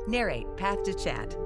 Narrate Path to Chat.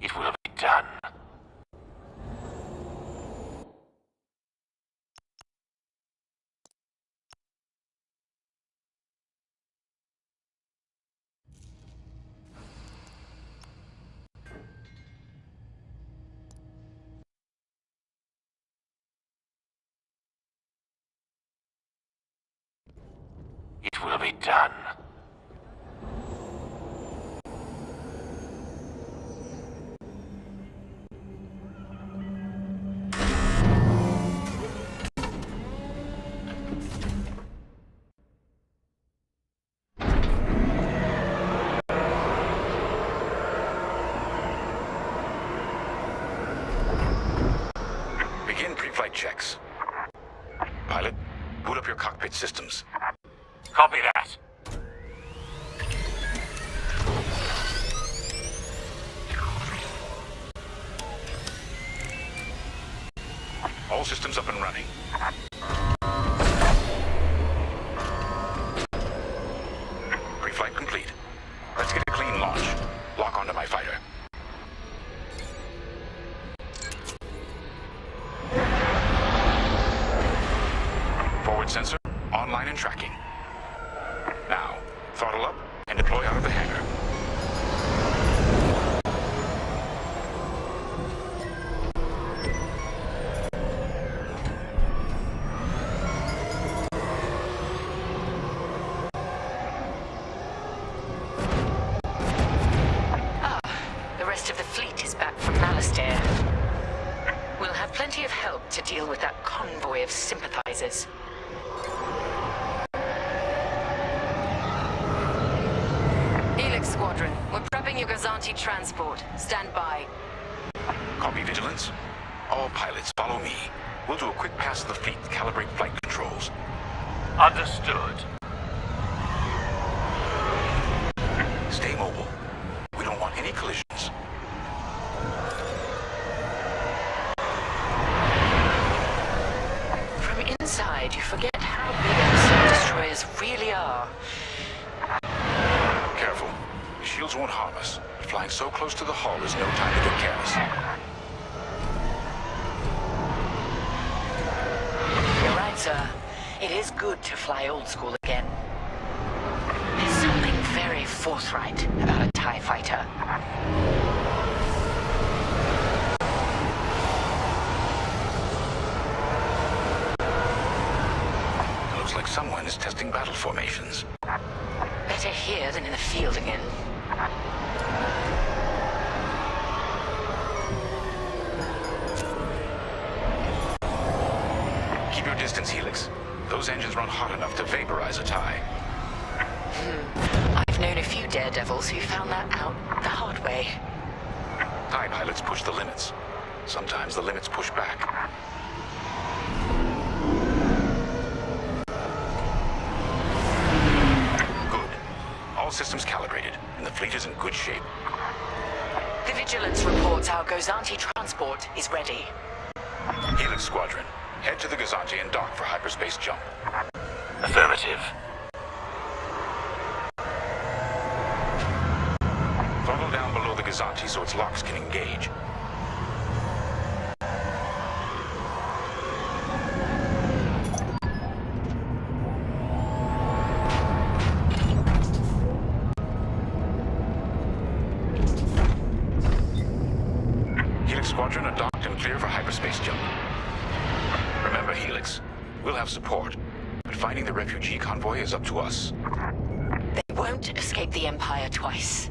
It will be done. It will be done. Begin pre-flight checks. Pilot, boot up your cockpit systems. Copy that. All systems up and running. Pre-flight complete. Let's get a clean launch. Lock onto my fighter. Forward sensor, online and tracking. Now, throttle up and deploy out of the hangar. The rest of the fleet is back from Malastare. We'll have plenty of help to deal with that convoy of sympathizers. Helix Squadron, we're prepping your Gazanti transport. Stand by. Copy, Vigilance. All pilots, follow me. We'll do a quick pass of the fleet to calibrate flight controls. Understood. Stay mobile. We don't want any collisions. From inside, you forget how big our Star Destroyers really are. Careful. The shields won't harm us. Flying so close to the hull is no time to get careless. You're right, sir. It is good to fly old school again. There's something very forthright about a TIE fighter. It looks like someone is testing battle formations. Better here than in the field again. Keep your distance, Helix. Those engines run hot enough to vaporize a TIE. I've known a few daredevils who found that out the hard way. TIE pilots push the limits. Sometimes the limits push back. Good. All systems calibrated, and the fleet is in good shape. The Vigilance reports our Gozanti transport is ready. Helix Squadron, head to the Gazanti and dock for hyperspace jump. Affirmative. Throttle down below the Gazanti so its locks can engage. Helix Squadron are docked and clear for hyperspace jump. Remember, Helix, we'll have support, but finding the refugee convoy is up to us. They won't escape the Empire twice.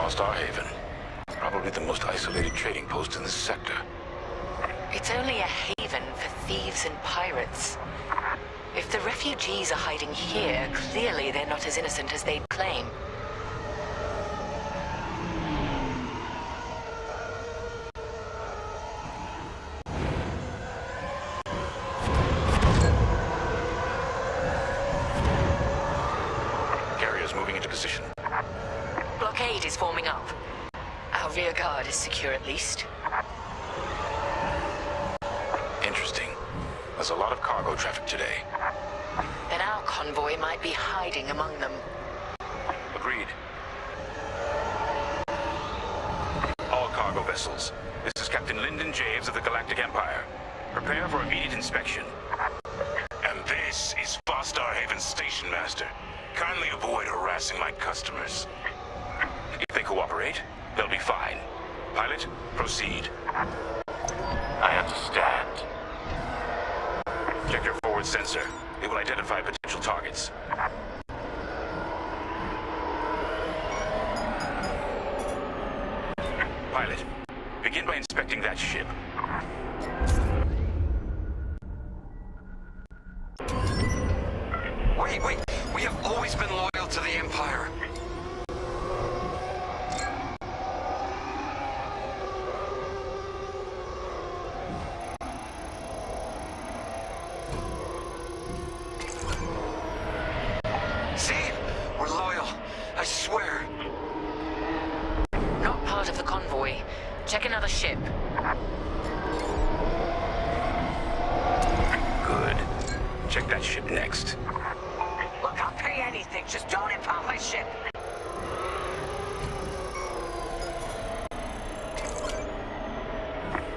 Star Haven. Probably the most isolated trading post in this sector. It's only a haven for thieves and pirates. If the refugees are hiding here, clearly they're not as innocent as they'd claim. Carrier's moving into position. Blockade is forming up. Our rear guard is secure at least. Interesting. There's a lot of cargo traffic today. Then our convoy might be hiding among them. Agreed. All cargo vessels. This is Captain Lyndon Javes of the Galactic Empire. Prepare for immediate inspection. And this is Fostar Haven Station Master. Kindly avoid harassing my customers. If they cooperate, they'll be fine. Pilot, proceed. I understand. Check your forward sensor. It will identify potential targets. Pilot, begin by inspecting that ship. Wait. We have always been loyal to the Empire. See? We're loyal. I swear. Not part of the convoy. Check another ship. Good. Check that ship next. Look, I'll pay anything. Just don't impound my ship.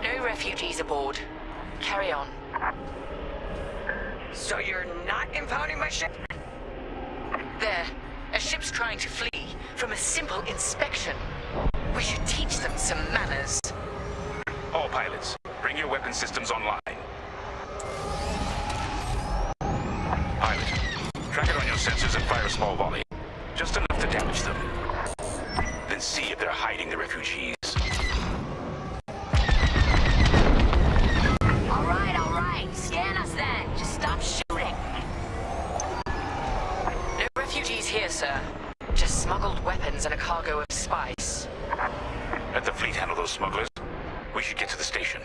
No refugees aboard. Carry on. So you're not impounding my ship? There. A ship's trying to flee from a simple inspection. We should teach them some manners. All pilots, bring your weapon systems online. Pilot, track it on your sensors and fire a small volley. Just enough to damage them. Then see if they're hiding the refugees. All right. Scan us then. Just stop shooting. No refugees here, sir. Just smuggled weapons and a cargo of spice. Let the fleet handle those smugglers. We should get to the station.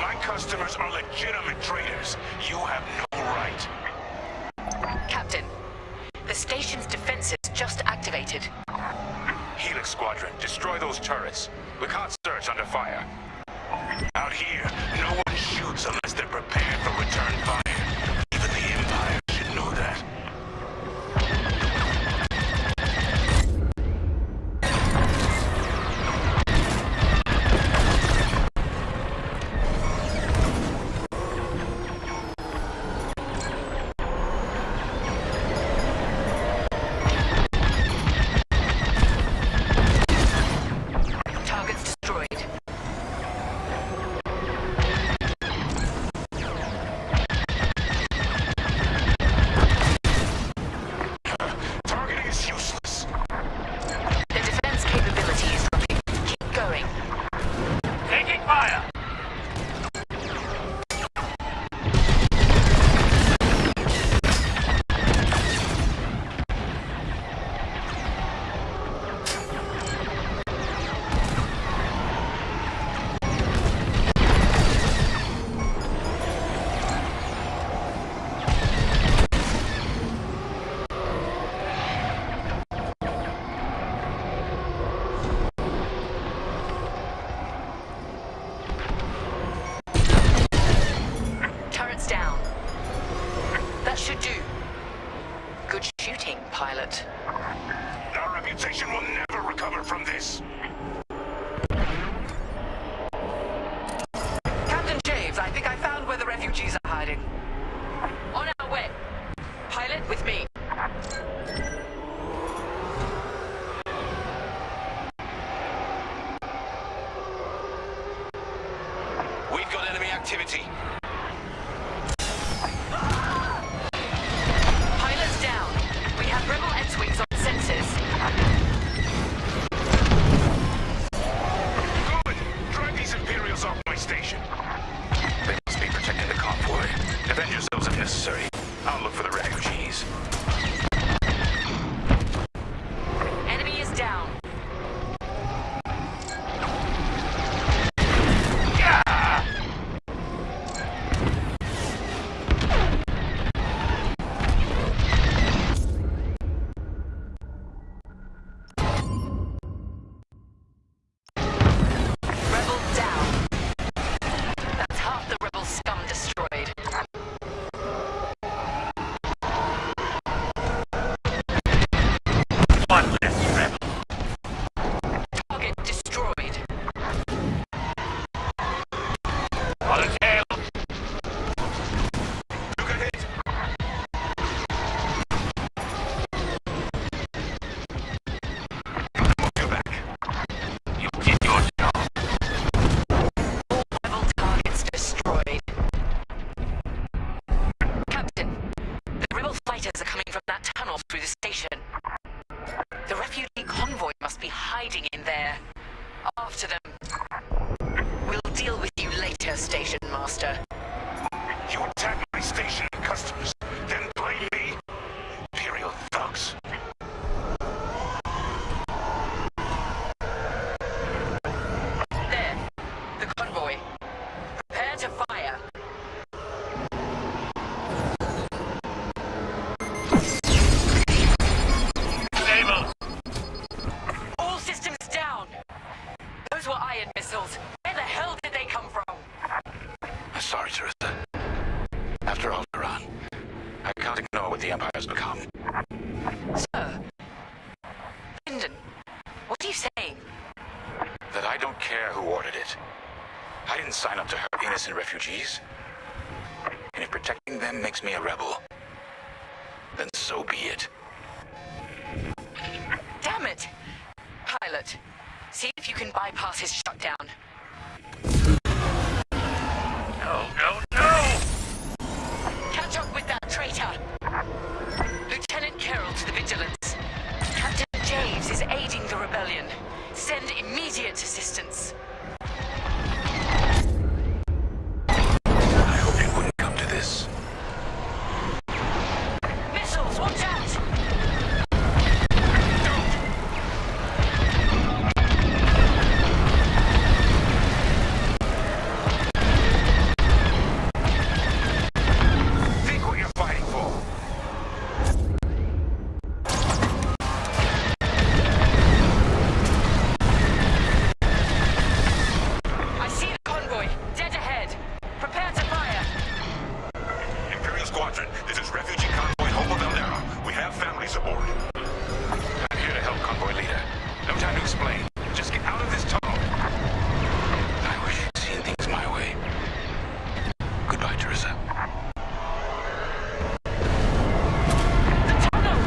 My customers are legitimate traders. You have no right. Captain, the station's defenses just activated. Helix Squadron, destroy those turrets. We can't search under fire. Out here, no one shoots unless they're prepared for return fire. Even the Empire should know that. Targets destroyed. Targeting is useless. The defense capability is dropping. Keep going. Taking fire! Turrets down. That should do. Good shooting, pilot. Our reputation will never recover from this. Captain Javes, I think I found where the refugees are hiding. On our way. Pilot, with me. We've got enemy activity. Defend yourselves if necessary. I'll look for the refugees. Enemy is down. Rebel down. That's half the rebel scum destroyed. One less rebel. Target destroyed. On the tail. You got hit! Move you back. You did your job. Rebel targets destroyed. Captain, the rebel fighters are coming from that tunnel through the station. The refugee convoy must be hiding in there. After them. We'll deal with you later, Station Master. You attacked my station and customers, then blame me? Imperial thugs. There. The convoy. Prepare to fire. Stable. All systems down. Those were iron missiles. Where the hell did they come from? I'm sorry, Teresa. After Alderaan, I can't ignore what the Empire's become. Sir. Lyndon, what are you saying? That I don't care who ordered it. I didn't sign up to hurt innocent refugees. And if protecting them makes me a rebel, then so be it. Damn it! Pilot, see if you can bypass his shutdown. No, no, no! Catch up with that traitor! Lieutenant Carroll to the Vigilance. Captain Javes is aiding the rebellion. Send immediate assistance. I hoped it wouldn't come to this. Missiles, watch out! Think what you're fighting for. I see the convoy. Dead ahead. Prepare to fire. Imperial Squadron, this is Refugee Convoy Hope of Eldera. We have families aboard. I'm here to help Convoy Leader. No time to explain. Just get out of this tunnel. I wish you'd seen things my way. Goodbye, Teresa. The tunnel!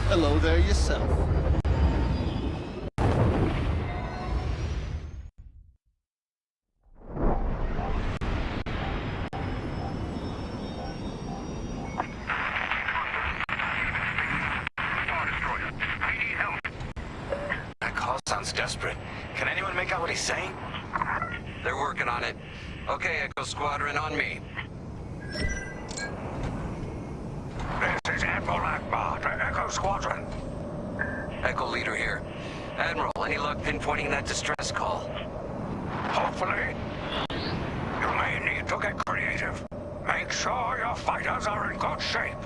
Hello there yourself. That call sounds desperate. Can anyone make out what he's saying? They're working on it. Okay, Echo Squadron, on me. This is Admiral Akbar to Echo Squadron. Echo Leader here. Admiral, any luck pinpointing that distress call? Hopefully. You may need to get creative. Make sure your fighters are in good shape.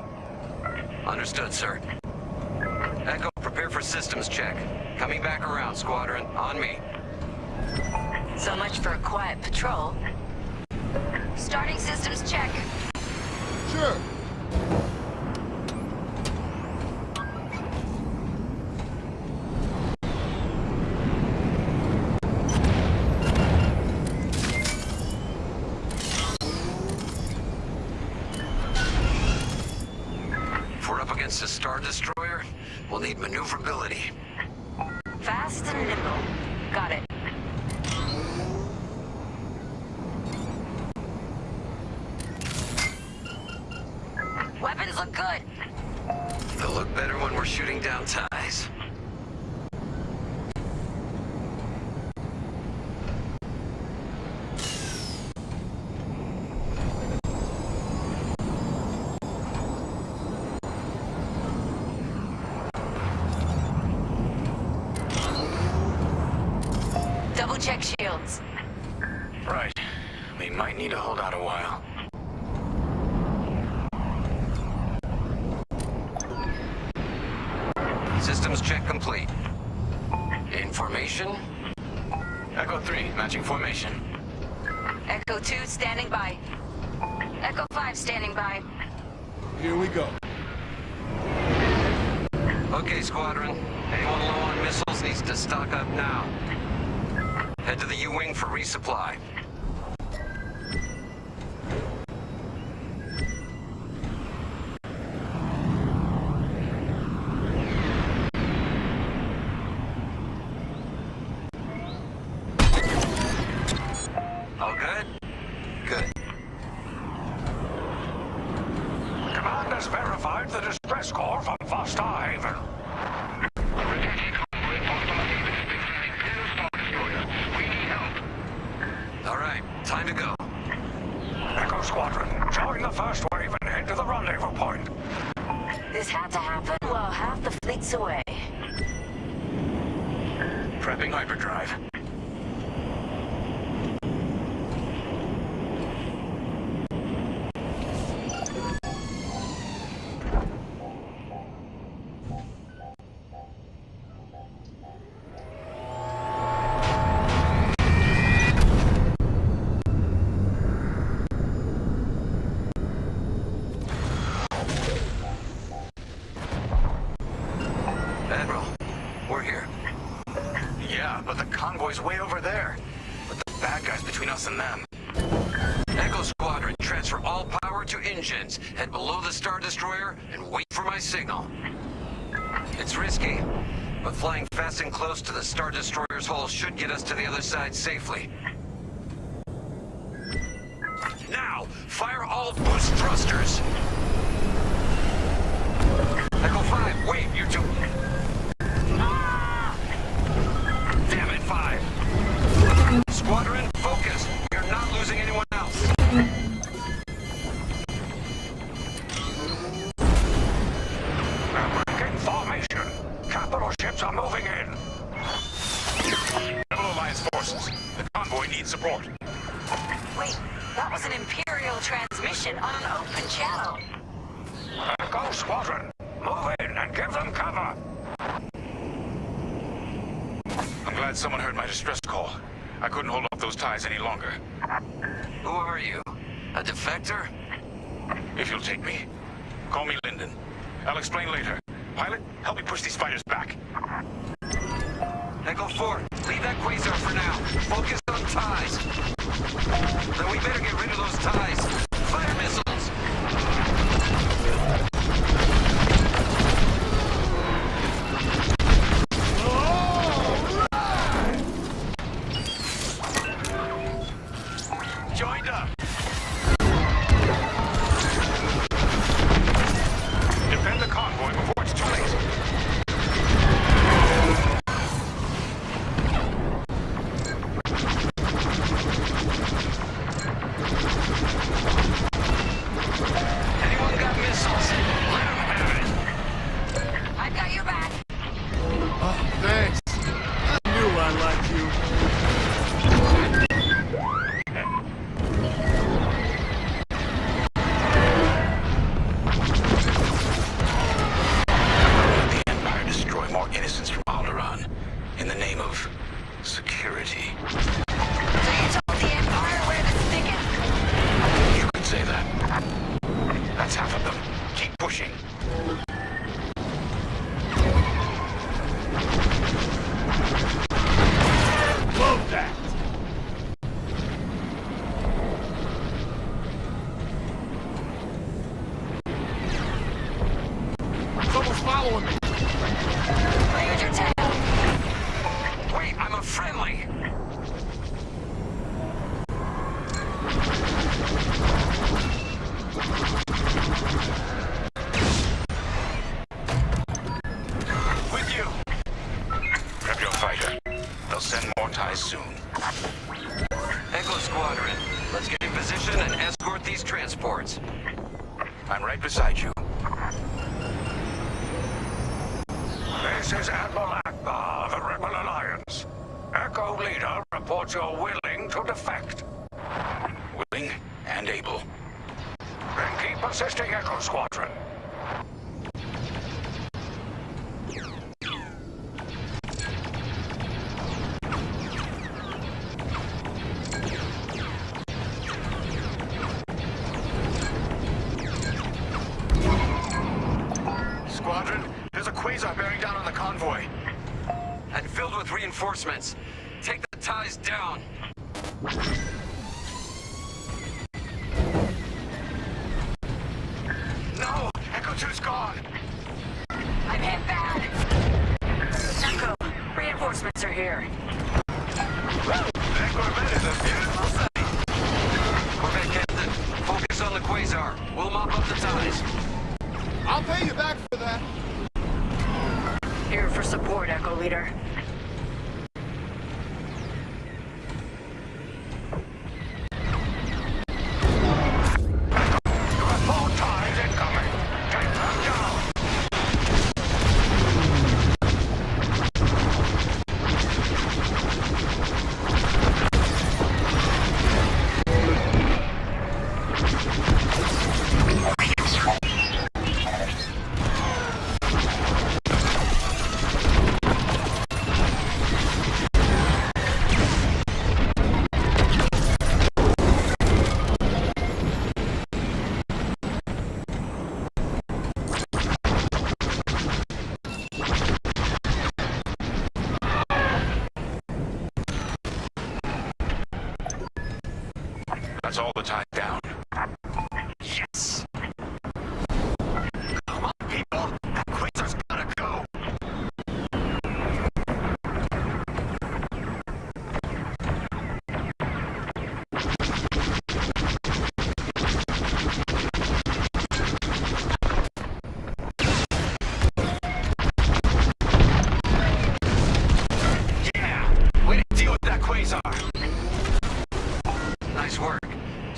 Understood, sir. Echo, prepare for systems check. Coming back around, Squadron. On me. So much for a quiet patrol. Starting systems check. Sure. If we're up against a Star Destroyer, we'll need maneuverability. Fast and nimble. Got it. Weapons look good. They'll look better when we're shooting down ties. Double check shields. Right. We might need to hold out a while. Systems check complete. Information? Echo 3, matching formation. Echo 2 standing by. Echo 5 standing by. Here we go. Okay, Squadron. Anyone low on missiles needs to stock up now. Head to the U-Wing for resupply. All good? Good. Command has verified the distress call from Foster Haven. All right, time to go. Echo Squadron, join the first wave and head to the rendezvous point. This had to happen while half the fleet's away. Prepping hyperdrive. Admiral, we're here. Yeah, but the convoy's way over there. With the bad guys between us and them. Echo Squadron, transfer all power to engines. Head below the Star Destroyer and wait for my signal. It's risky, but flying fast and close to the Star Destroyer's hull should get us to the other side safely. Now, fire all boost thrusters! Echo 5, wait, you two... Damn it, 5! Squadron, focus! We are not losing anyone else! Breaking formation. Capital ships are moving in. Rebel Alliance forces. The convoy needs support. Wait, that was an Imperial transmission on an open channel. Echo Squadron, move in and give them cover. I'm glad someone heard my distress call. I couldn't hold off those ties any longer. Who are you? A defector? If you'll take me, call me Lyndon. I'll explain later. Pilot, help me push these fighters back. Echo 4, leave that quasar for now. Focus on ties. Then we better get rid of those ties. Fire missiles! Joined up. Defend the convoy before it's too late. Contact! Someone's following me! Cleared your tail. Wait, I'm a friendly! With you! Prep your fighter. They'll send more ties soon. Echo Squadron, let's get in position and escort these transports. I'm right beside you. This is Admiral Akbar of the Rebel Alliance. Echo Leader reports you're willing to defect. Willing and able. Then keep assisting Echo Squadron. Squadron, there's a quasar bearing down on the convoy. And filled with reinforcements. Take the ties down. No! Echo 2's gone! I'm hit bad. Echo, reinforcements are here. That Corvette is a beautiful sight. Corvette Captain, focus on the quasar. We'll mop up the ties. I'll pay you back for that! Here for support, Echo Leader. You have more ties incoming. Take them down. That's all the ties down. Yes! Come on, people! That quasar's gotta go! Yeah! Way to deal with that quasar! Nice work.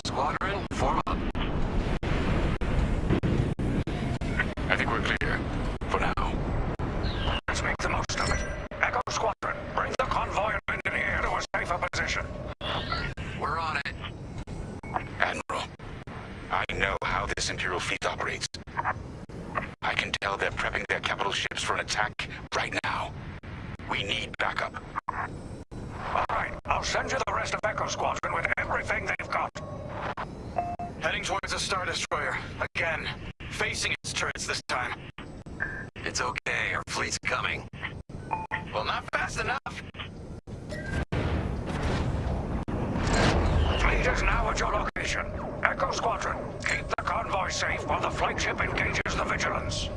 Squadron, form up. I think we're clear. For now. Let's make the most of it. Echo Squadron, bring the convoy of engineer to a safer position. We're on it. Admiral, I know how this Imperial fleet operates. I can tell they're prepping their capital ships for an attack right now. We need backup. All right, I'll send you the rest of Echo Squadron with everything they've got. Heading towards a Star Destroyer. Again. Facing its turrets this time. It's okay, our fleet's coming. Well, not fast enough. Fleet is now at your location. Echo Squadron, keep the convoy safe while the flagship engages the Vigilance.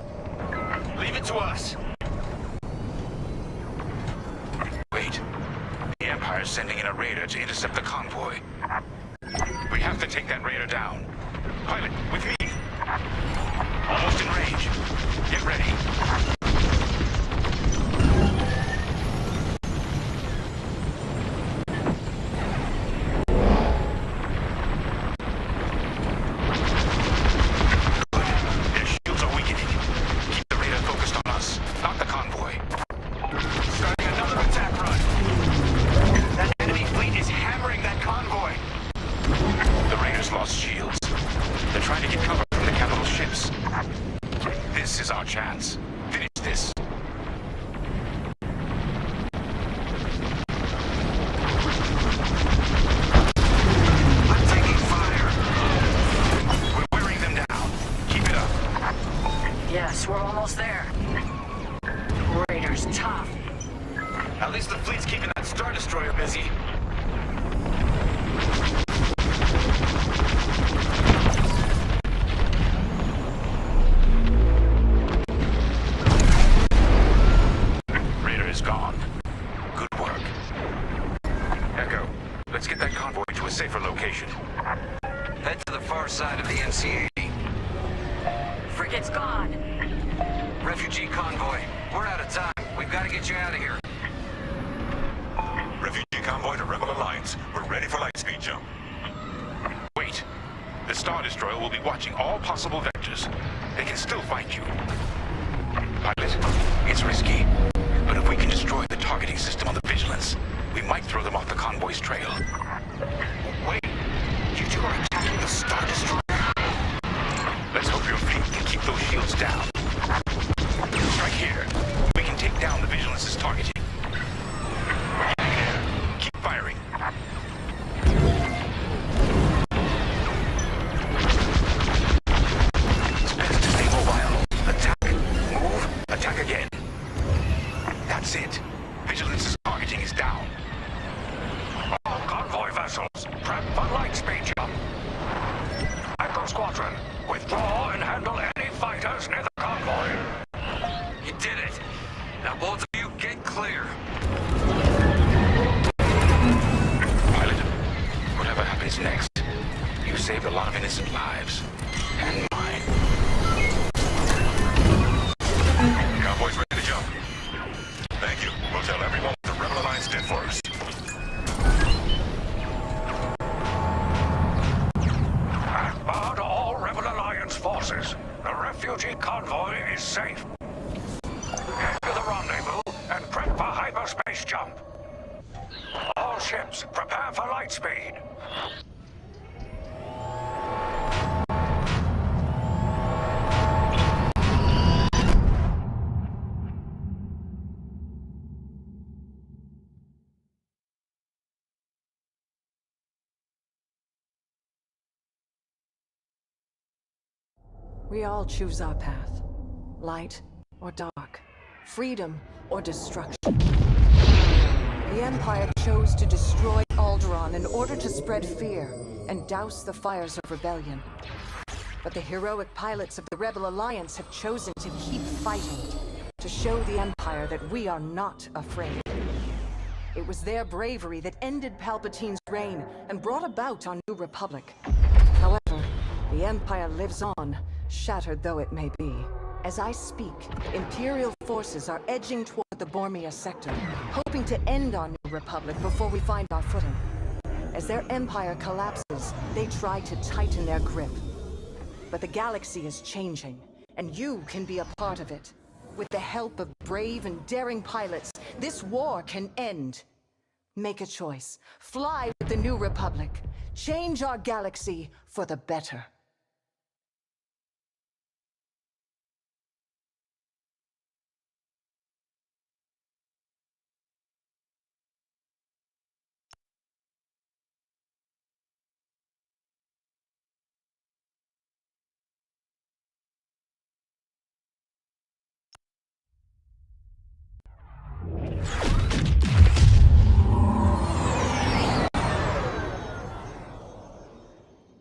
Leave it to us. Wait. The Empire's sending in a raider to intercept the convoy. We have to take that raider down. Pilot, with me. Almost in range. Get ready. Their shields are weakening. Keep the radar focused on us, not the convoy. Starting another attack run. That enemy fleet is hammering that convoy. The raiders lost shields. They're trying to get cover from the capital ships. This is our chance. Finish Busy? Raider is gone. Good work. Echo, let's get that convoy to a safer location. Head to the far side of the NCAD. Frigate's gone. Refugee convoy, we're out of time. We've got to get you out of here. Refugee convoy to Rebel Alliance. We're ready for lightspeed jump. Wait. The Star Destroyer will be watching all possible vectors. They can still find you. Pilot, it's risky. But if we can destroy the targeting system on the Vigilance, we might throw them off the convoy's trail. Wait. You two are attacking the Star Destroyer? Let's hope your fleet can keep those shields down. Strike here. We can take down the Vigilance's targeting. Keep firing. It's best to stay mobile. Attack. Move. Attack again. That's it. Vigilance's targeting is down. All convoy vessels, prep for lightspeed jump. Echo Squadron, withdraw and handle any fighters near the convoy. You did it. Now both of you get clear. Pilot, whatever happens next, you saved a lot of innocent lives. And mine. Convoy's ready to jump. Thank you. We'll tell everyone what the Rebel Alliance did for us. Akbar to all Rebel Alliance forces. The refugee convoy is safe. Head to the rendezvous and prep for hyperspace jump. All ships, prepare for lightspeed. We all choose our path. Light or dark. Freedom or destruction. The Empire chose to destroy Alderaan in order to spread fear and douse the fires of rebellion. But the heroic pilots of the Rebel Alliance have chosen to keep fighting, to show the Empire that we are not afraid. It was their bravery that ended Palpatine's reign and brought about our new Republic. However, the Empire lives on, shattered though it may be. As I speak, Imperial forces are edging toward the Bormia sector, hoping to end our new Republic before we find our footing. As their empire collapses, they try to tighten their grip. But the galaxy is changing, and you can be a part of it. With the help of brave and daring pilots, this war can end. Make a choice. Fly with the new Republic. Change our galaxy for the better.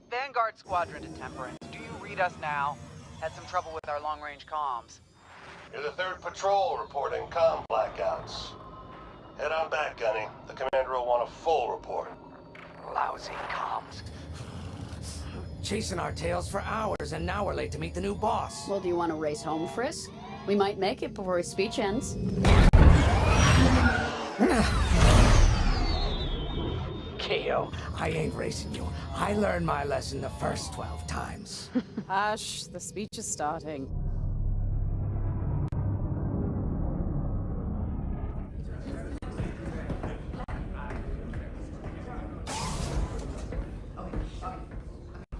Vanguard Squadron to Temperance. Do you read us now? Had some trouble with our long-range comms. You're the 3rd patrol reporting comm blackouts. Head on back, Gunny. The commander will want a full report. Lousy comms. Chasing our tails for hours, and now we're late to meet the new boss. Well, do you want to race home, Frisk? We might make it before his speech ends. Keo, I ain't racing you. I learned my lesson the first 12 times. Hush, the speech is starting.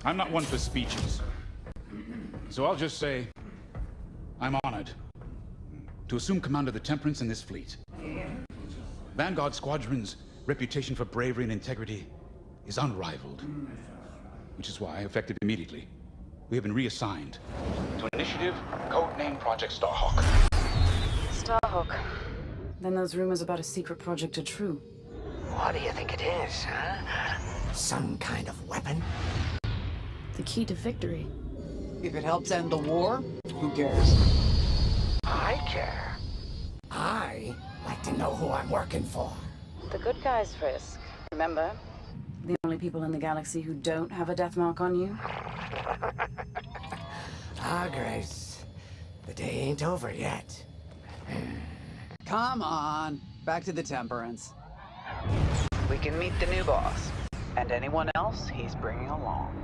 I'm not one for speeches. So I'll just say, I'm honored to assume command of the Temperance in this fleet. Vanguard Squadron's reputation for bravery and integrity is unrivaled, which is why, effective immediately, we have been reassigned to an initiative codenamed Project Starhawk. Starhawk. Then those rumors about a secret project are true. What do you think it is, huh? Some kind of weapon? The key to victory. If it helps end the war, who cares? I care. I like to know who I'm working for. The good guys, Frisk. Remember? The only people in the galaxy who don't have a death mark on you? Ah, Grace. The day ain't over yet. Come on, back to the Temperance. We can meet the new boss, and anyone else he's bringing along.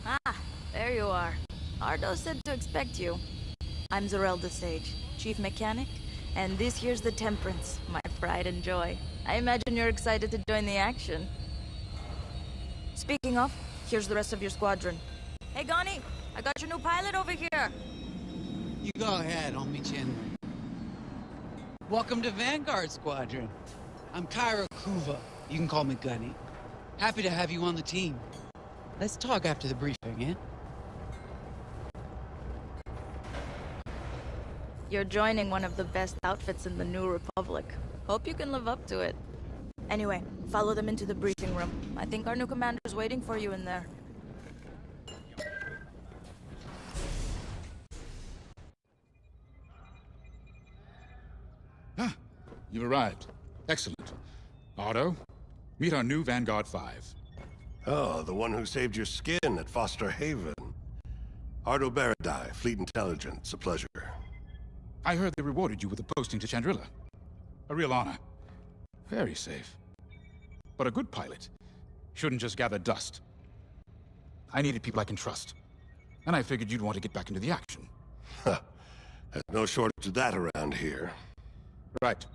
Ah, there you are. Ardo said to expect you. I'm Zarelda Sage, Chief Mechanic, and this here's the Temperance, my pride and joy. I imagine you're excited to join the action. Speaking of, here's the rest of your squadron. Hey, Gani, I got your new pilot over here. You go ahead, homie Chandler. Welcome to Vanguard Squadron. I'm Kyra Kuva. You can call me Gunny. Happy to have you on the team. Let's talk after the briefing, eh? You're joining one of the best outfits in the New Republic. Hope you can live up to it. Anyway, follow them into the briefing room. I think our new commander's waiting for you in there. Ah, you've arrived. Excellent. Otto, meet our new Vanguard 5. Oh, the one who saved your skin at Foster Haven. Ardo Baradai, Fleet Intelligence. A pleasure. I heard they rewarded you with a posting to Chandrila. A real honor. Very safe. But a good pilot shouldn't just gather dust. I needed people I can trust. And I figured you'd want to get back into the action. Huh. There's no shortage of that around here. Right.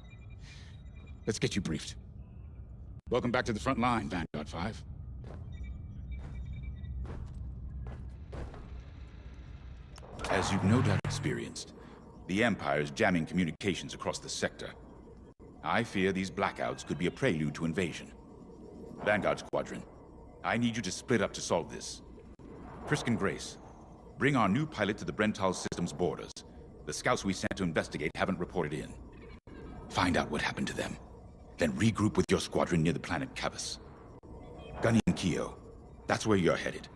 Let's get you briefed. Welcome back to the front line, Vanguard 5. As you've no doubt experienced, the Empire is jamming communications across the sector. I fear these blackouts could be a prelude to invasion. Vanguard Squadron, I need you to split up to solve this. Frisk and Grace, bring our new pilot to the Brental System's borders. The scouts we sent to investigate haven't reported in. Find out what happened to them. Then regroup with your squadron near the planet Cavus. Gunny and Keo, that's where you're headed.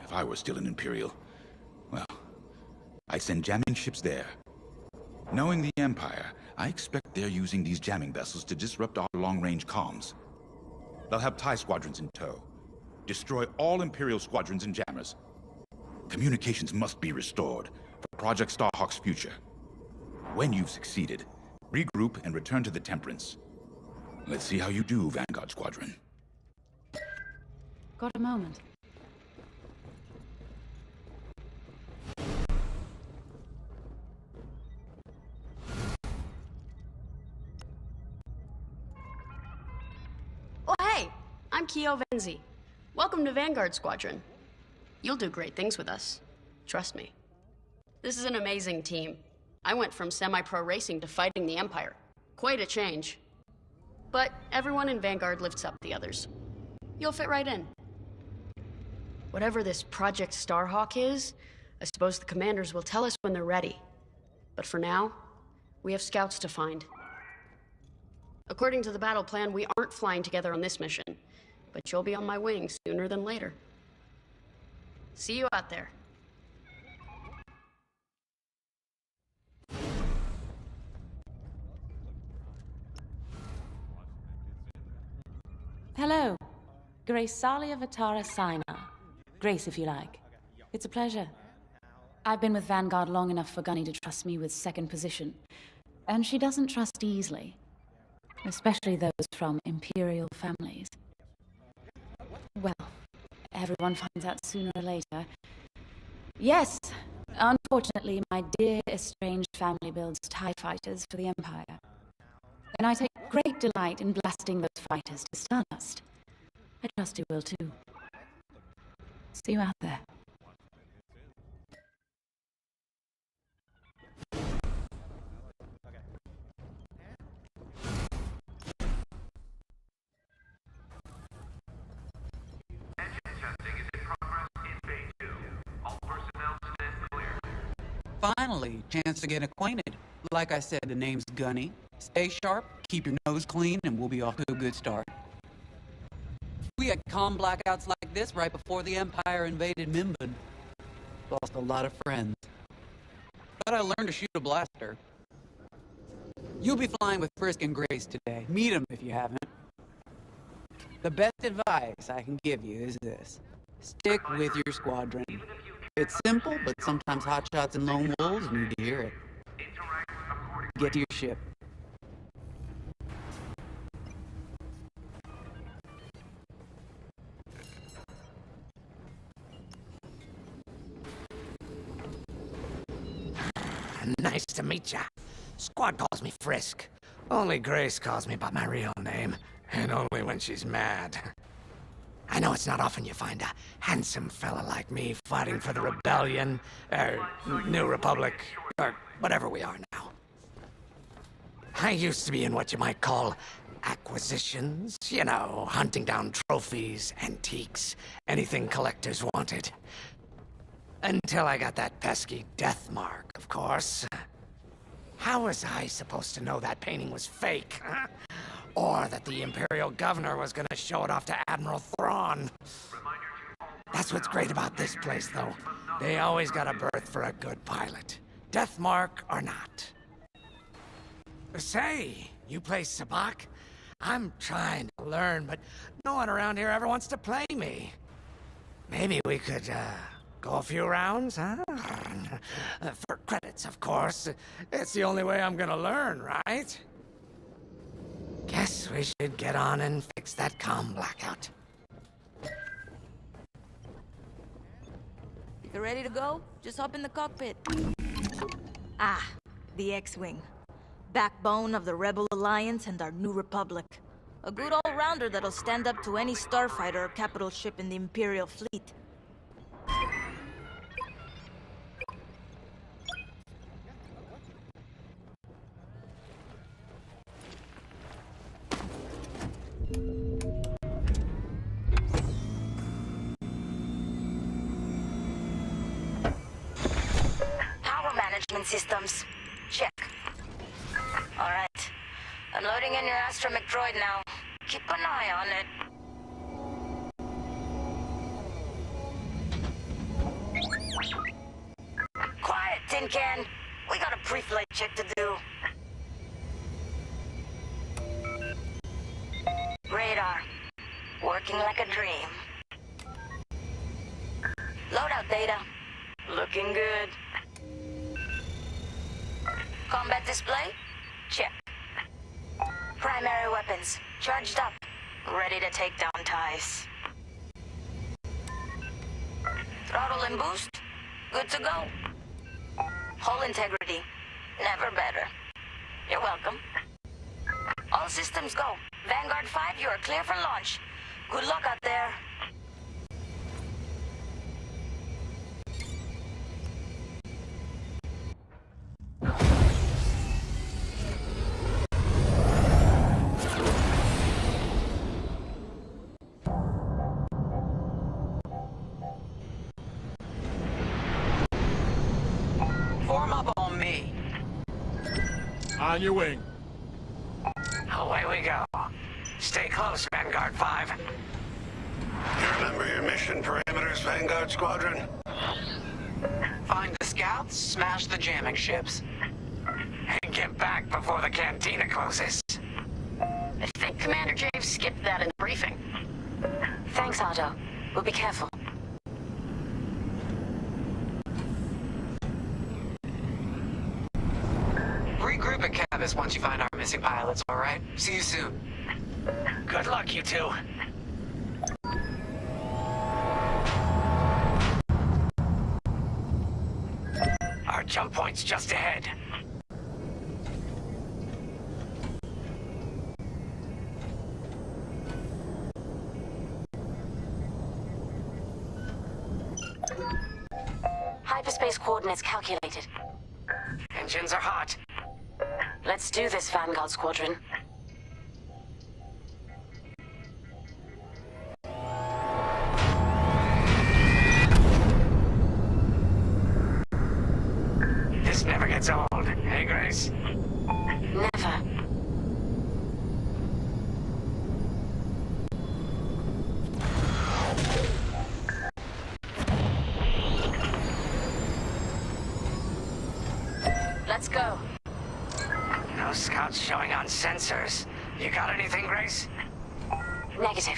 If I were still an Imperial, well, I'd send jamming ships there. Knowing the Empire, I expect they're using these jamming vessels to disrupt our long-range comms. They'll have TIE squadrons in tow. Destroy all Imperial squadrons and jammers. Communications must be restored for Project Starhawk's future. When you've succeeded, regroup and return to the Temperance. Let's see how you do, Vanguard Squadron. Got a moment? Oh, hey! I'm Keo Venzi. Welcome to Vanguard Squadron. You'll do great things with us. Trust me. This is an amazing team. I went from semi-pro racing to fighting the Empire. Quite a change. But everyone in Vanguard lifts up the others. You'll fit right in. Whatever this Project Starhawk is, I suppose the commanders will tell us when they're ready. But for now, we have scouts to find. According to the battle plan, we aren't flying together on this mission, but you'll be on my wing sooner than later. See you out there. Hello. Grace Salia Vatara Sina. Grace, if you like. It's a pleasure. I've been with Vanguard long enough for Gunny to trust me with second position. And she doesn't trust easily. Especially those from Imperial families. Well, everyone finds out sooner or later. Yes, unfortunately, my dear estranged family builds TIE fighters for the Empire. And I take great delight in blasting those fighters to stardust. I trust you will too. See you out there. Engine testing is in progress in Bay 2. All personnel finally, chance to get acquainted. Like I said, the name's Gunny. Stay sharp, keep your nose clean, and we'll be off to a good start. We had calm blackouts like this right before the Empire invaded Minbud. Lost a lot of friends. But I learned to shoot a blaster. You'll be flying with Frisk and Grace today. Meet them if you haven't. The best advice I can give you is this. Stick with your squadron. It's simple, but sometimes hotshots and lone wolves need to hear it. Get to your ship. Nice to meet ya. Squad calls me Frisk. Only Grace calls me by my real name, and only when she's mad. I know it's not often you find a handsome fella like me fighting for the Rebellion, or New Republic, or whatever we are now. I used to be in what you might call acquisitions. You know, hunting down trophies, antiques, anything collectors wanted. Until I got that pesky death mark, of course. How was I supposed to know that painting was fake, huh? Or that the Imperial Governor was gonna show it off to Admiral Thrawn? That's what's great about this place, though. They always got a berth for a good pilot. Death mark or not. Say, you play Sabacc? I'm trying to learn, but no one around here ever wants to play me. Maybe we could, go a few rounds, huh? For credits, of course. It's the only way I'm gonna learn, right? Guess we should get on and fix that comm blackout. You ready to go? Just hop in the cockpit. Ah, the X-Wing. Backbone of the Rebel Alliance and our New Republic. A good all-rounder that'll stand up to any starfighter or capital ship in the Imperial fleet. Systems. Check. Alright. Unloading in your astromech droid now. Keep an eye on it. Quiet, Tin Can. We got a pre-flight check to do. Radar. Working like a dream. Loadout data. Looking good. Combat display? Check. Primary weapons, charged up, ready to take down ties. Throttle and boost, good to go. Hull integrity, never better. You're welcome. All systems go. Vanguard 5, you are clear for launch. Good luck out there. On your wing. Away we go. Stay close, Vanguard 5. You remember your mission parameters, Vanguard Squadron? Find the scouts, smash the jamming ships. And get back before the cantina closes. I think Commander James skipped that in the briefing. Thanks, Otto. We'll be careful. Regroup at Cavus once you find our missing pilots, all right? See you soon. Good luck, you two. Our jump point's just ahead. Hyperspace coordinates calculated. Engines are hot. Let's do this, Vanguard Squadron. This never gets old, hey, Grace? Never. Let's go. No scouts showing on sensors. You got anything, Grace? Negative.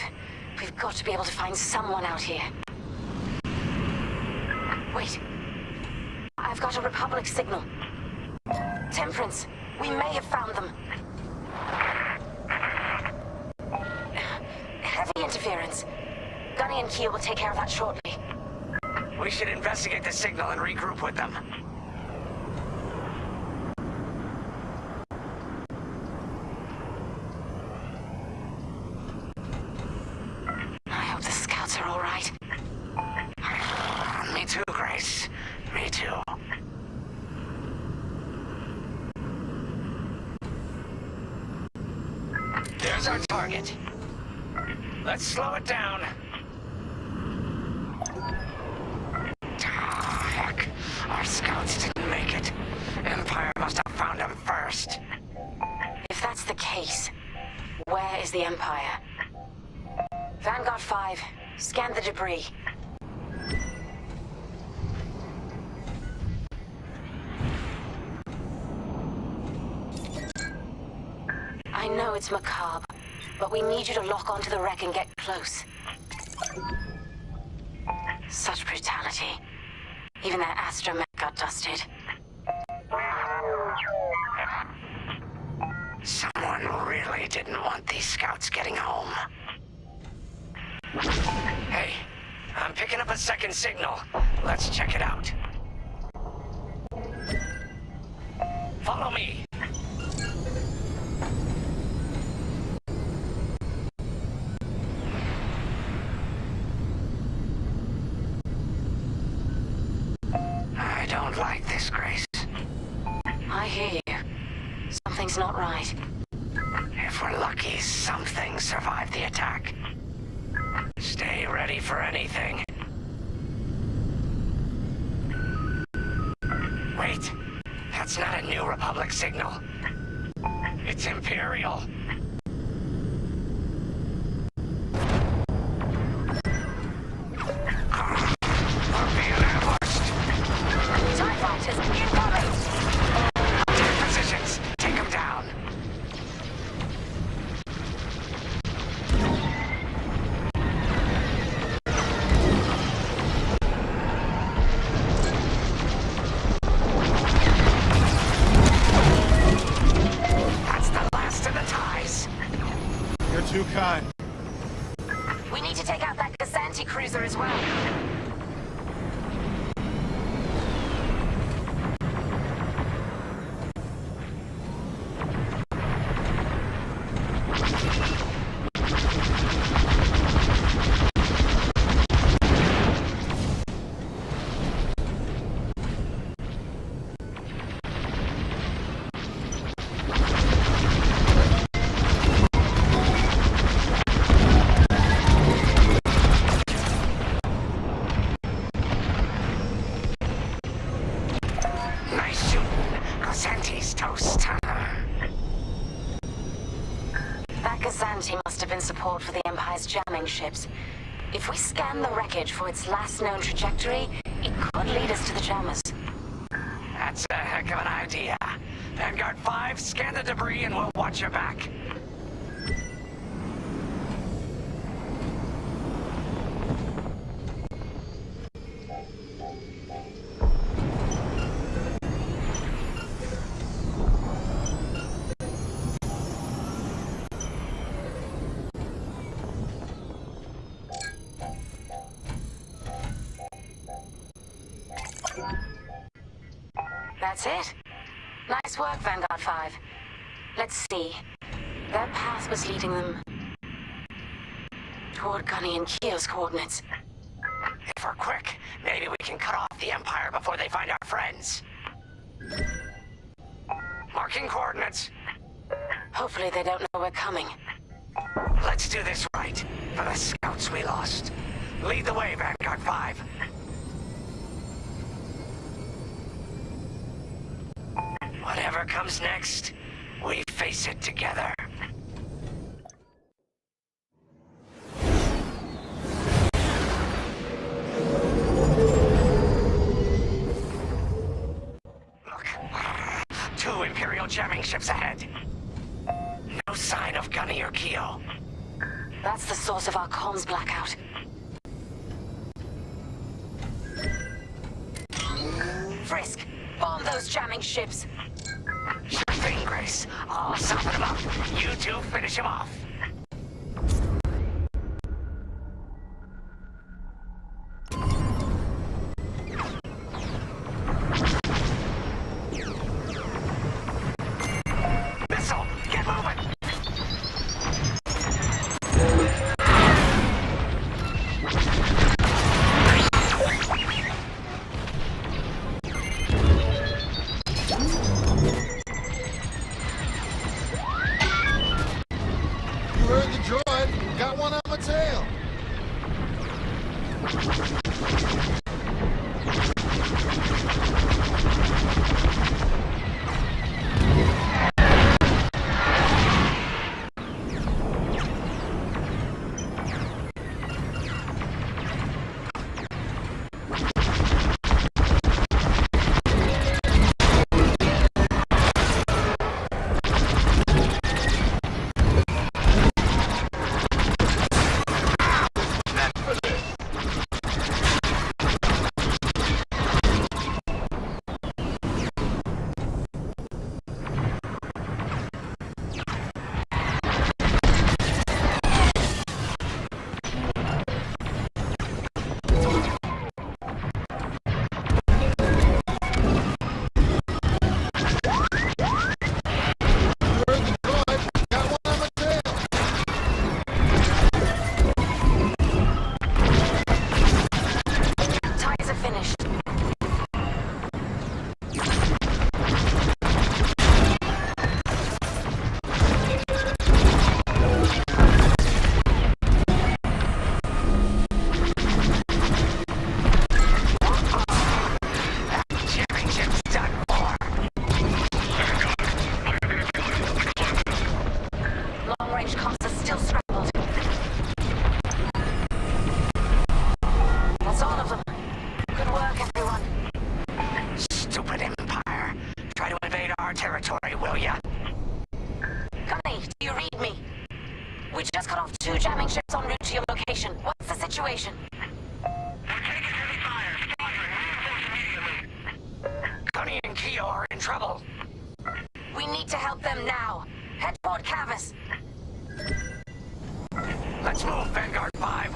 We've got to be able to find someone out here. Wait. I've got a Republic signal. Temperance, we may have found them. Heavy interference. Gunny and Keel will take care of that shortly. We should investigate the signal and regroup with them. I hope the scouts are all right. Me too, Grace. Me too. There's our target. Let's slow it down. Heck, our scouts didn't make it. Empire must have found them first. If that's the case, where is the Empire? Vanguard 5, scan the debris. I know it's macabre, but we need you to lock onto the wreck and get close. Such brutality. Even that astromech got dusted. Someone really didn't want these scouts getting home. Hey, I'm picking up a second signal. Let's check it out. Follow me. I don't like this, Grace. I hear you. Something's not right. If we're lucky, something survived the attack. Stay ready for anything. Wait, that's not a New Republic signal. It's Imperial. We're being ambushed. TIE fighters, incoming! Take positions. Take them down. That's the last of the ties. You're too kind. We need to take out that Gazanti cruiser as well. Nice shooting. Gazanti's toast. That Gazanti must have been support for the Empire's jamming ships. If we scan the wreckage for its last known trajectory, it could lead us to the jammers. That's a heck of an idea. Vanguard 5, scan the debris and we'll watch your back. That's it. Nice work, Vanguard 5. Let's see. Their path was leading them toward Gunny and Keel's coordinates. If we're quick, maybe we can cut off the Empire before they find our friends. Marking coordinates. Hopefully they don't know we're coming. Let's do this right, for the scouts we lost. Lead the way, Vanguard 5. Whatever comes next, we face it together. Look, 2 Imperial jamming ships ahead. No sign of Gunny or Keo. That's the source of our comms blackout. Frisk, bomb those jamming ships. Sure thing, Grace. I'll soften him up. You two finish him off. Missile, get moving! You heard the droid. Got one on my tail. Ties are finished. Jamming ship's done for. Long-range comms are still scrambled. That's all of them. Good work, everyone. Stupid Empire. Try to invade our territory, will ya? Gunny, do you read me? We just cut off 2 jamming ships en route to your location. What's the situation? Gunny and Keo are in trouble. We need to help them now. Head toward Cavus. Let's move, Vanguard 5.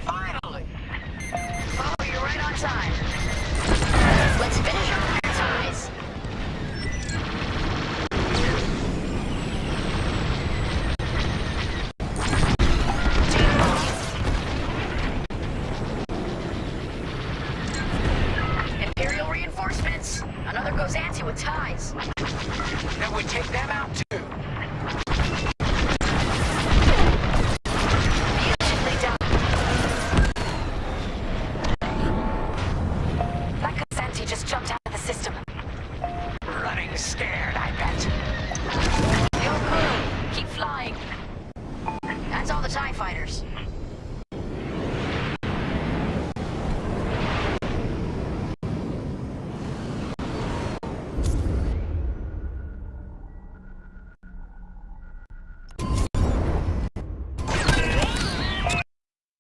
Finally! Oh, you're right on time. Let's finish off their ties. Imperial reinforcements. Another Gozanti with ties. Then we take them out too. Beautifully done. That Gozanti just jumped out of the system. Running scared, I bet. You're good. Keep flying. That's all the TIE fighters.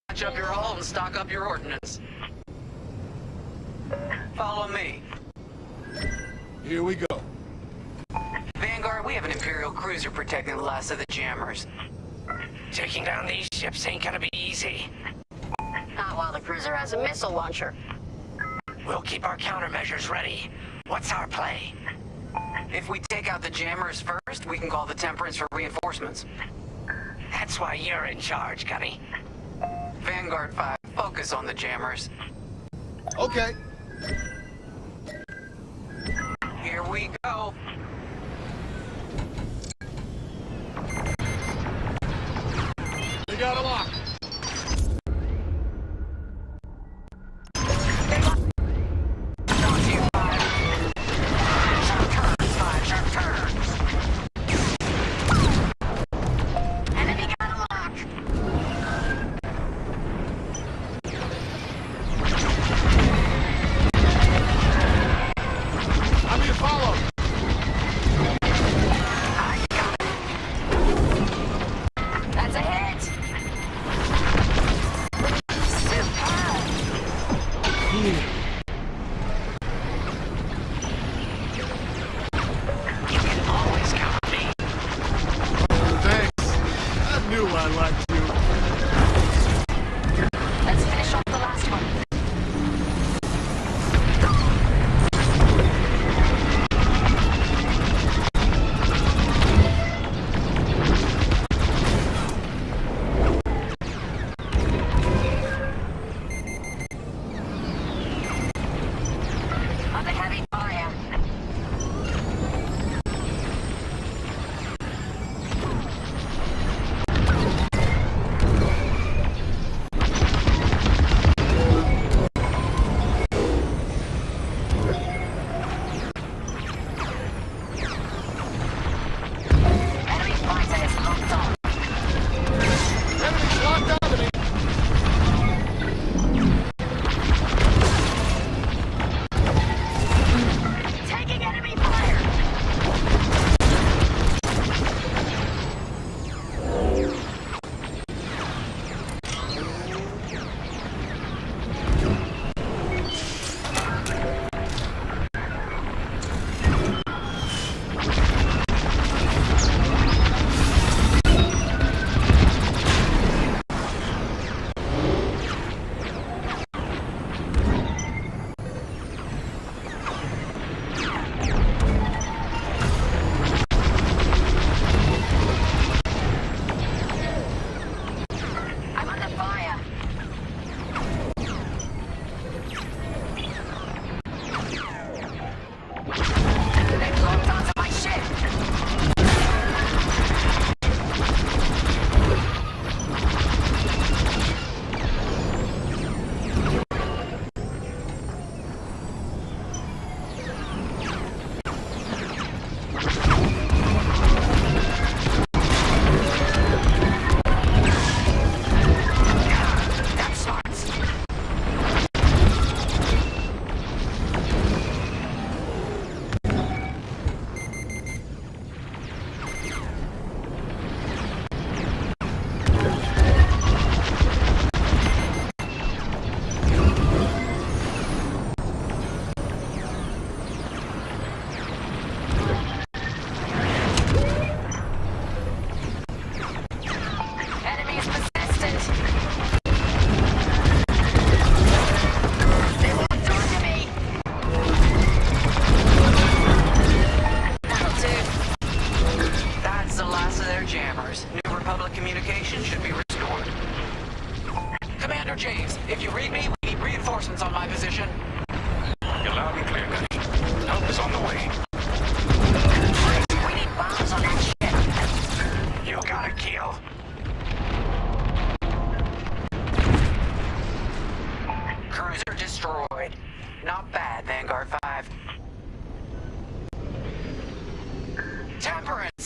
Patch up your hull and stock up your ordnance. Follow me. Here we go. Vanguard, we have an Imperial cruiser protecting the last of the jammers. Taking down these ships ain't gonna be easy. Not while the cruiser has a missile launcher. We'll keep our countermeasures ready. What's our play? If we take out the jammers first, we can call the Temperance for reinforcements. That's why you're in charge, Gunny. Vanguard 5, focus on the jammers. Okay. Here we go. They got a lock.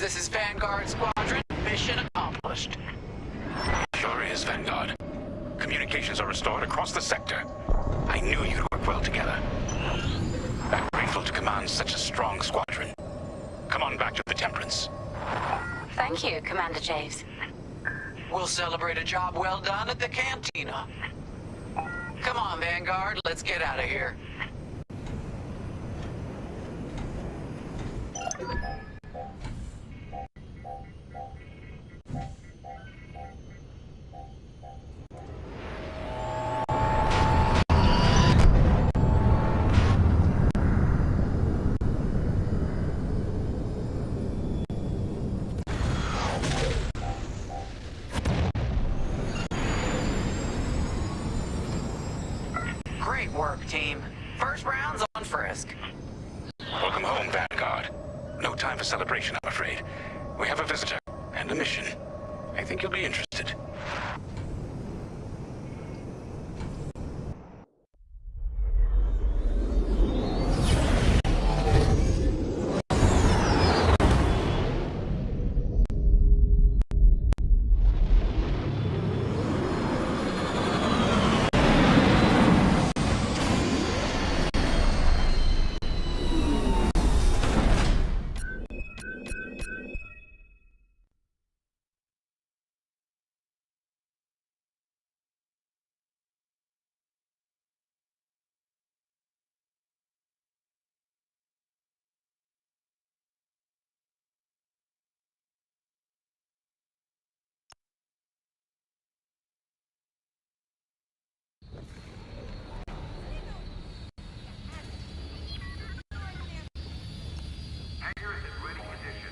This is Vanguard Squadron. Mission accomplished. Sure is, Vanguard. Communications are restored across the sector. I knew you'd work well together. I'm grateful to command such a strong squadron. Come on back to the Temperance. Thank you, Commander Javes. We'll celebrate a job well done at the cantina. Come on, Vanguard, let's get out of here. First round's on Frisk. Welcome home, Vanguard. No time for celebration, I'm afraid. We have a visitor and a mission. I think you'll be interested.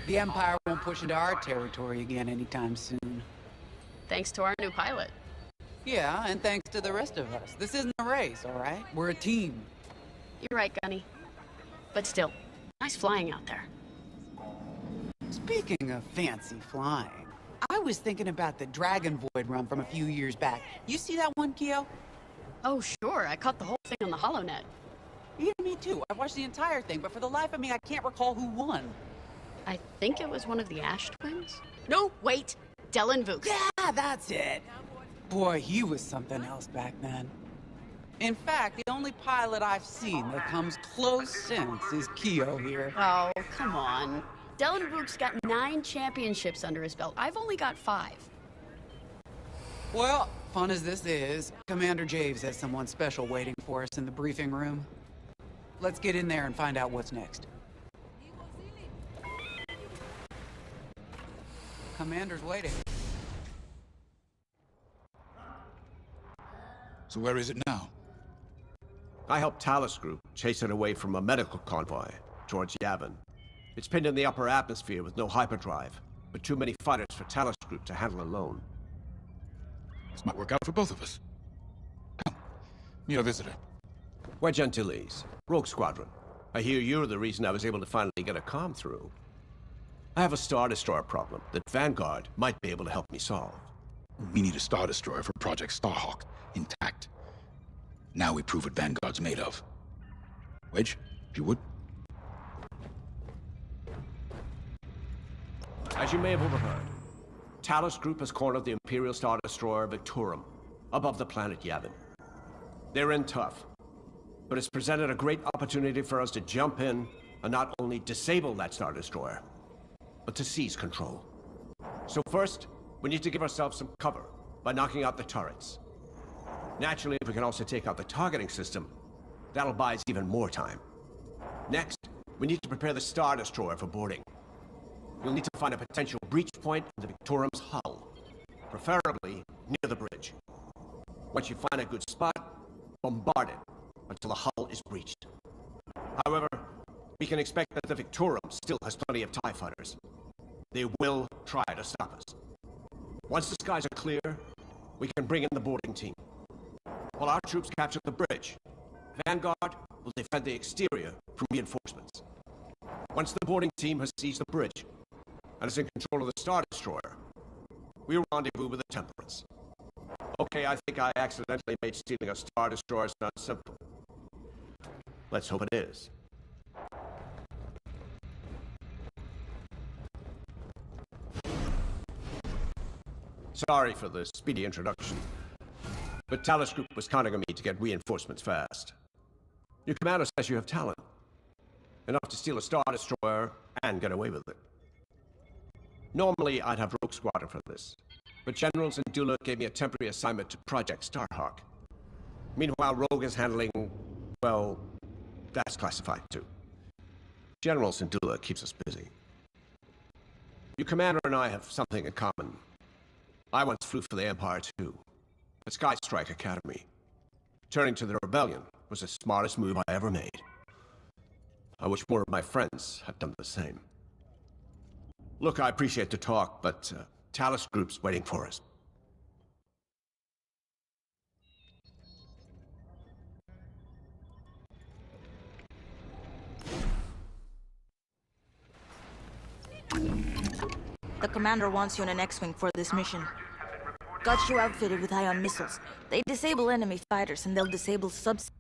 The Empire won't push into our territory again anytime soon. Thanks to our new pilot. Yeah, and thanks to the rest of us. This isn't a race, all right? We're a team. You're right, Gunny. But still, nice flying out there. Speaking of fancy flying, I was thinking about the Dragon Void run from a few years back. You see that one, Keo? Oh, sure. I caught the whole thing on the HoloNet. Yeah, me too. I watched the entire thing, but for the life of me, I can't recall who won. I think it was one of the Ash twins? No, wait. Dylan Vooks. Yeah, that's it. Boy, he was something else back then. In fact, the only pilot I've seen that comes close since is Keo here. Oh, come on. Dylan Vooks got 9 championships under his belt. I've only got 5. Well, fun as this is, Commander Javes has someone special waiting for us in the briefing room. Let's get in there and find out what's next. Commander's waiting. So where is it now? I helped Talus Group chase it away from a medical convoy towards Yavin. It's pinned in the upper atmosphere with no hyperdrive, but too many fighters for Talus Group to handle alone. This might work out for both of us. Come, meet our visitor. We're Gentiles, Rogue Squadron. I hear you're the reason I was able to finally get a comm through. I have a Star Destroyer problem that Vanguard might be able to help me solve. We need a Star Destroyer for Project Starhawk, intact. Now we prove what Vanguard's made of. Wedge, if you would. As you may have overheard, Talus Group has cornered the Imperial Star Destroyer Victorum, above the planet Yavin. They're in tough, but it's presented a great opportunity for us to jump in and not only disable that Star Destroyer, but to seize control. So first, we need to give ourselves some cover by knocking out the turrets. Naturally, if we can also take out the targeting system, that'll buy us even more time. Next, we need to prepare the Star Destroyer for boarding. We'll need to find a potential breach point in the Victorum's hull, preferably near the bridge. Once you find a good spot, bombard it until the hull is breached. However, we can expect that the Victorum still has plenty of TIE fighters. They will try to stop us. Once the skies are clear, we can bring in the boarding team. While our troops capture the bridge, Vanguard will defend the exterior from reinforcements. Once the boarding team has seized the bridge and is in control of the Star Destroyer, we'll rendezvous with the Temperance. Okay, I think I accidentally made stealing a Star Destroyer sound simple. Let's hope it is. Sorry for the speedy introduction, but Talus Group was counting on me to get reinforcements fast. Your commander says you have talent. Enough to steal a Star Destroyer and get away with it. Normally, I'd have Rogue Squadron for this, but General Syndulla gave me a temporary assignment to Project Starhawk. Meanwhile, Rogue is handling, well, that's classified too. General Syndulla keeps us busy. Your commander and I have something in common. I once flew for the Empire too, at Sky Strike Academy. Turning to the rebellion was the smartest move I ever made. I wish more of my friends had done the same. Look, I appreciate the talk, but Talus Group's waiting for us. The commander wants you in an X-Wing for this mission. Got you outfitted with ion missiles. They disable enemy fighters and they'll disable subs...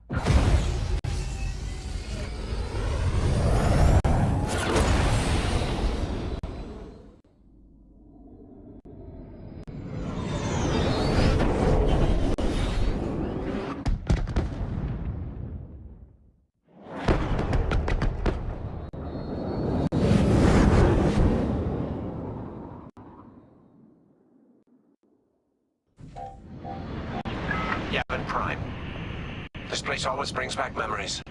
Yavin Prime. This place always brings back memories.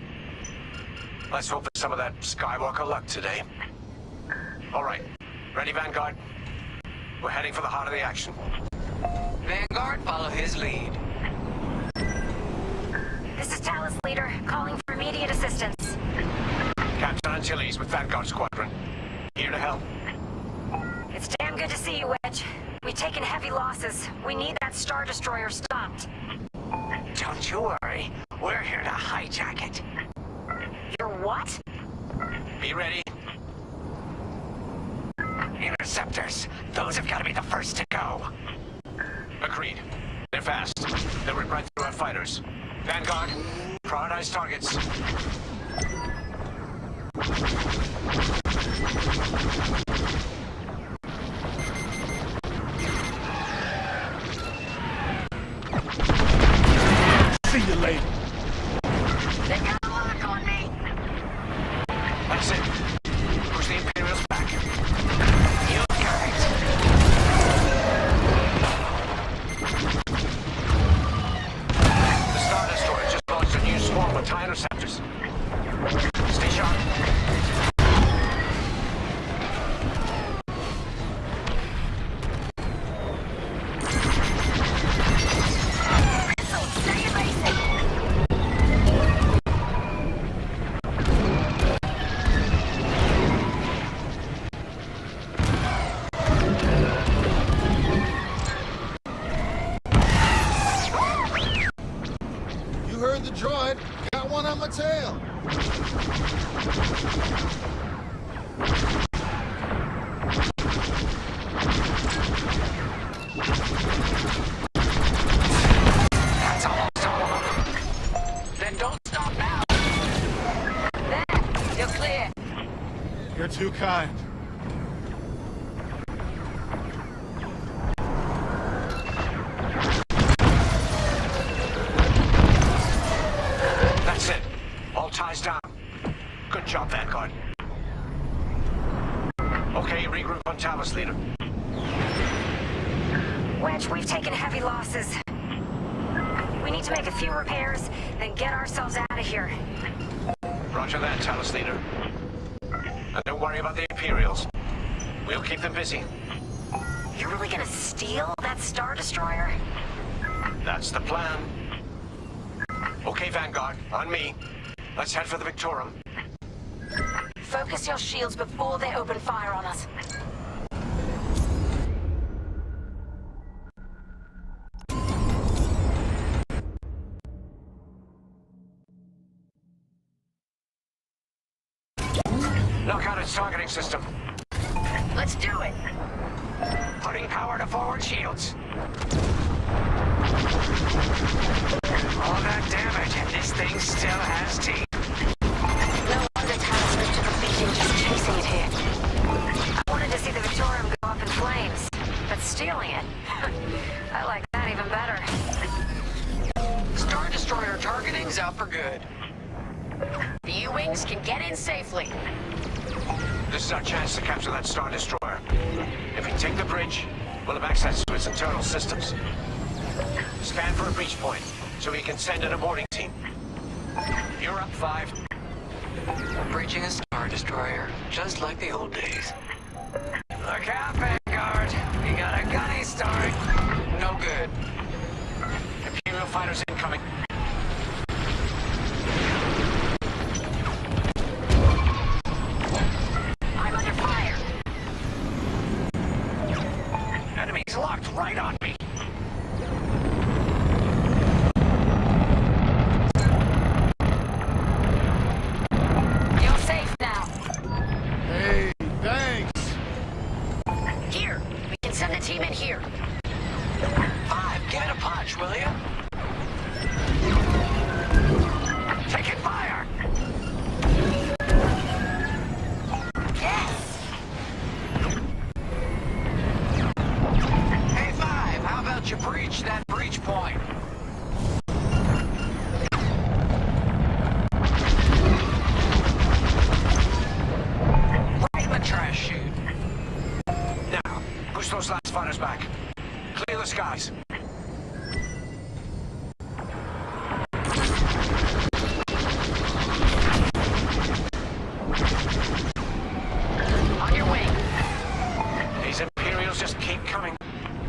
Let's hope for some of that Skywalker luck today. All right. Ready, Vanguard? We're heading for the heart of the action. Vanguard, follow his lead. This is Talus Leader, calling for immediate assistance. Captain Antilles with Vanguard Squadron. Here to help. It's damn good to see you, Wedge. We've taken heavy losses. We need that Star Destroyer stopped. Don't you worry. We're here to hijack it. You're what? Be ready. Interceptors. Those have got to be the first to go. Agreed. They're fast. They'll rip right through our fighters. Vanguard, prioritize targets. See you later. They got a lock on me! That's it. Push the Imperials back. You got it. The Star Destroyer just launched a new swarm of TIE interceptors. Stay sharp. You heard the droid. Got one on my tail. That's almost all of them. Then don't stop now. There! You're clear. You're too kind. That's it. All ties down. Good job, Vanguard. Okay, regroup on Talus, Leader. Wedge, we've taken heavy losses. We need to make a few repairs, then get ourselves out of here. Roger that, Talus, Leader. And don't worry about the Imperials. We'll keep them busy. You're really gonna steal that Star Destroyer? That's the plan. Okay, Vanguard, on me. Let's head for the Victorum. Focus your shields before they open fire on us. Knock out its targeting system. Let's do it! Putting power to forward shields. All that damage, and this thing still has teeth. No wonder Talus took a beating just chasing it here. I wanted to see the Victorium go up in flames, but stealing it, I like that even better. Star Destroyer targeting's out for good. The U-Wings can get in safely. This is our chance to capture that Star Destroyer. If we take the bridge, we'll have access to its internal systems. Scan for a breach point, so we can send in a boarding team. You're up, 5. Breaching a Star Destroyer, just like the old days. Look out, Vanguard. We got a gunny starting. No good. Imperial fighters incoming. I'm under fire. Enemies locked right on me. You're safe now. Hey, thanks. Here, those last fighters back. Clear the skies.